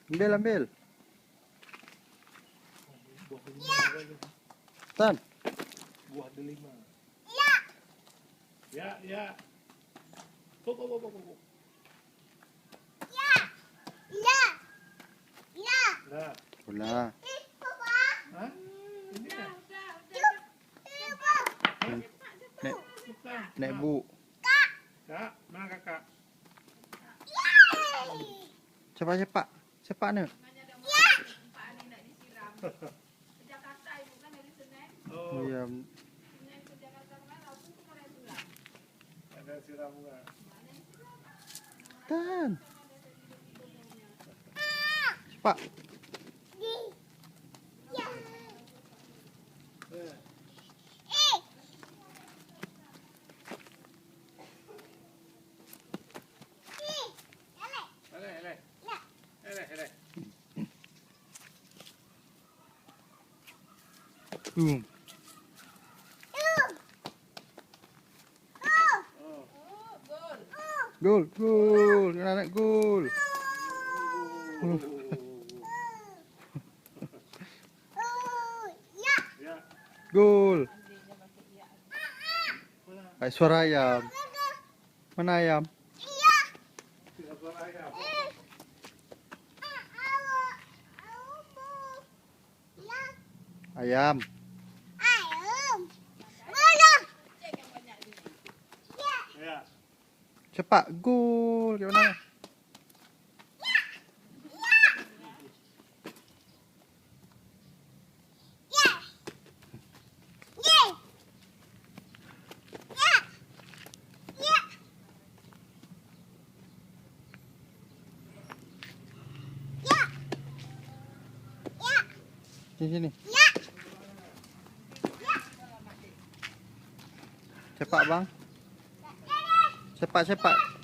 Ambil, ambil. Tan. Buah delima. Ya. Ya, ya. Kok. Ya. Ya. Ya. Nah, Bola. Papa. hah? Ini ya? Nek, Bukan. nek Nah, bu. Kak, mana kakak? Cepat, cepat. Cepat ni. Oh, Ya. ada siram bunga. Tan. Cepat. Eleh. Boom. Oh. Gol, gol. Kena nak gol. Ya. Gol. Baik suara ayam. Mana ayam? Tidak suara ayam. Ayam. Ya. Cepat gol. Ke mana? Sini, sini. Cepat bang. Cepat, cepat.